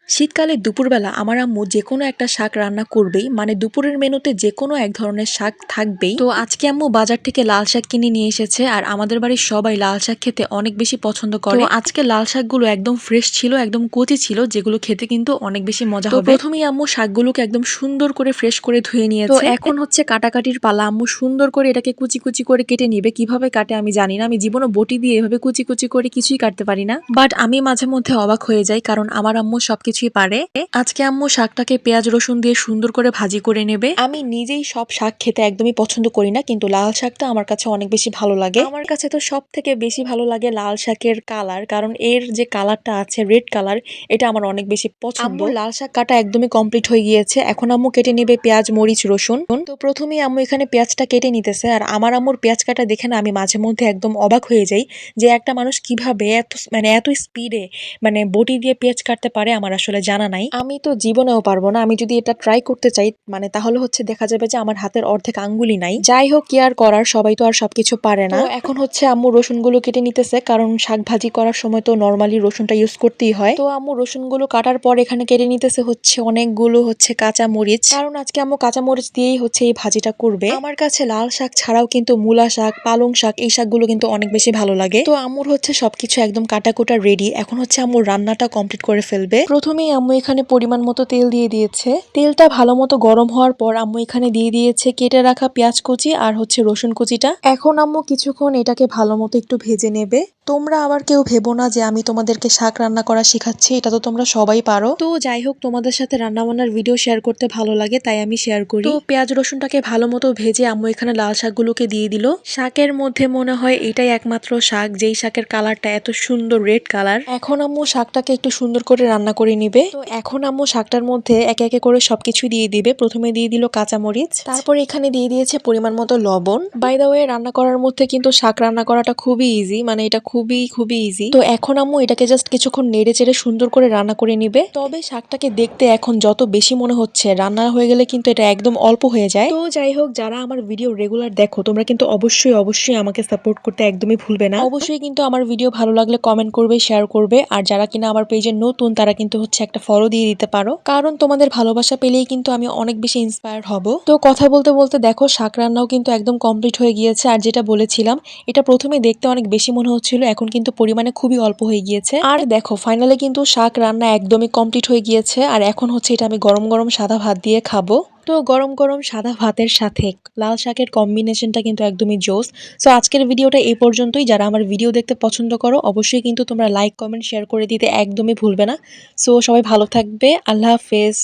শীতকালে দুপুরবেলা আমার আম্মু যেকোনো একটা শাক রান্না করবেই, মানে দুপুরের মেনুতে যেকোনো এক ধরনের শাক থাকবেই। তো আজকে আম্মু বাজার থেকে লাল শাক কিনে নিয়ে এসেছে, আর আমাদের বাড়ির সবাই লাল শাক খেতে অনেক বেশি পছন্দ করে। তো আজকে লাল শাকগুলো একদম ফ্রেশ ছিল, একদম কচি ছিল, যেগুলো খেতে কিন্তু অনেক বেশি মজা হবে। প্রথমেই আম্মু শাকগুলোকে একদম সুন্দর করে ফ্রেশ করে ধুয়ে নিয়েছে। তো এখন হচ্ছে কাটাকাটির পালা। আম্মু সুন্দর করে এটাকে কুচি কুচি করে কেটে নিবে। কিভাবে কাটে আমি জানি না, আমি জীবনে বটি দিয়ে এভাবে কুচি কুচি করে কিছুই কাটতে পারি না। বাট আমি মাঝে মধ্যে অবাক হয়ে যাই, কারণ আমার আম্মু সবকিছুই পারে। আজকে আম্মু শাকটাকে পেঁয়াজ রসুন দিয়ে সুন্দর করে ভাজি করে নেবে। আমি নিজেই সব শাক খেতে একদমই পছন্দ করি না, কিন্তু লাল শাকটা আমার কাছে অনেক বেশি ভালো লাগে। আমার কাছে তো সব থেকে বেশি ভালো লাগে লাল শাকের কালার, কারণ এর যে কালারটা আছে রেড কালার, এটা আমার অনেক বেশি পছন্দ। আম্মুর লাল শাক কাটা একদমই কমপ্লিট হয়ে গিয়েছে। এখন আম্মু কেটে নেবে পেঁয়াজ মরিচ রসুন। তো প্রথমেই আম্মু এখানে পেঁয়াজটা কেটে নিতেছে, আর আমার আম্মুর পেঁয়াজ কাটা দেখে না আমি মাঝে মধ্যে একদম অবাক হয়ে যাই যে একটা মানুষ কিভাবে এত স্পিডে বটি দিয়ে পেঁয়াজ কাটতে পারে, আমার আসলে জানা নাই। আমি তো জীবনেও পারবো না। আমি যদি এটা ট্রাই করতে চাই, তাহলে হচ্ছে দেখা যাবে যে আমার হাতের অর্ধেক আঙ্গুলই নাই। যাই হোক, কি আর করার, সবাই তো আর সবকিছু পারে না। তো এখন হচ্ছে আম্মু রসুনগুলো কেটে নিতেছে, কারণ শাক ভাজি করার সময় তো নরমালি রসুনটা ইউজ করতেই হয়। তো আম্মু রসুনগুলো কাটার পর এখানে কেটে নিতেছে হচ্ছে অনেকগুলো হচ্ছে কাঁচা মরিচ, কারণ আজকে আম্মু কাঁচা মরিচ দিয়েই হচ্ছে এই ভাজিটা করবে। আমার কাছে লাল শাক ছাড়াও কিন্তু মূলা শাক, পালং শাক, এই শাকগুলো কিন্তু অনেক বেশি ভালো লাগে। তো আম্মুর হচ্ছে সবকিছু একদম কাটাকুটা রেডি। এখন হচ্ছে আম্মুর রান্নাটা কমপ্লিট করে ফেলবে। প্রথমেই আম্মু এখানে পরিমাণ মতো তেল দিয়ে দিয়েছে। তেলটা ভালো মতো গরম হওয়ার পর আম্মু এখানে দিয়ে দিয়েছে কেটে রাখা পেঁয়াজ কুচি আর হচ্ছে রসুন কুচিটা। এখন আম্মু কিছুক্ষণ এটাকে ভালো মতো একটু ভেজে নেবে। তোমরা আবার কেউ ভেবো না যে আমি তোমাদেরকে শাক রান্না করা শেখাচ্ছি, এটা তো তোমরা সবাই পারো। তো যাই হোক, তোমাদের সাথে রান্না বান্নার ভিডিও শেয়ার করতে ভালো লাগে, তাই আমি শেয়ার করি। তো পেঁয়াজ রসুনটাকে ভালো মতো ভেজে আম্মু এখানে লাল শাকগুলোকে দিয়ে দিল। শাকের মধ্যে মনে হয় এটাই একমাত্র শাক যেই শাকের কালারটা এত সুন্দর রেড কালার। এখন আম্মু শাকটাকে একটু সুন্দর করে রান্না করে নিবে। তো এখন আম্মু শাকটার মধ্যে একে একে করে সবকিছু দিয়ে দিবে। প্রথমে দিয়ে দিল কাঁচামরিচ, তারপরে এখানে দিয়ে দিয়েছে পরিমাণ মতো লবণ। বাই দা ওয়ে, রান্না করার মধ্যে কিন্তু শাক রান্না করাটা খুবই ইজি, এটা খুবই খুবই ইজি। তো এখন আম্মু এটাকে জাস্ট কিছুক্ষণ নেড়ে চেড়ে সুন্দর করে রান্না করে নিবে। তবে শাকটাকে দেখতে এখন যত বেশি মনে হচ্ছে, রান্না হয়ে গেলে কিন্তু এটা একদম অল্প হয়ে যায়। তো যাই হোক, যারা আমার ভিডিও রেগুলার দেখো, তোমরা কিন্তু অবশ্যই অবশ্যই আমাকে সাপোর্ট করতে একদমই ভুলবে না। অবশ্যই কিন্তু আমার ভিডিও ভালো লাগলে কমেন্ট করবে, শেয়ার করবে, আর যারা কিনা আমার পেজে নতুন তারা কিন্তু হচ্ছে একটা ফলো দিয়ে দিতে পারো, কারণ তোমাদের ভালোবাসা পেলেই কিন্তু আমি অনেক বেশি ইন্সপায়ার্ড হব। তো কথা বলতে বলতে দেখো শাক রান্নাও কিন্তু একদম কমপ্লিট হয়ে গিয়েছে। আর যেটা বলেছিলাম, এটা প্রথমে দেখতে অনেক বেশি মনে হচ্ছিল, এখন কিন্তু পরিমাণে খুবই অল্প হয়ে গিয়েছে। আর দেখো ফাইনালি কিন্তু শাক রান্না একদমই কমপ্লিট হয়ে গিয়েছে। আর এখন হচ্ছে এটা আমি গরম গরম সাদা ভাত দিয়ে খাবো। তো গরম গরম সাদা ভাতের সাথে লাল শাকের কম্বিনেশনটা কিন্তু একদমই জোস। সো আজকের ভিডিওটা এই পর্যন্তই। যারা আমার ভিডিও দেখতে পছন্দ করো, অবশ্যই কিন্তু তোমরা লাইক কমেন্ট শেয়ার করে দিতে একদমই ভুলবে না। সো সবাই ভালো থাকবে। আল্লাহ হাফেজ।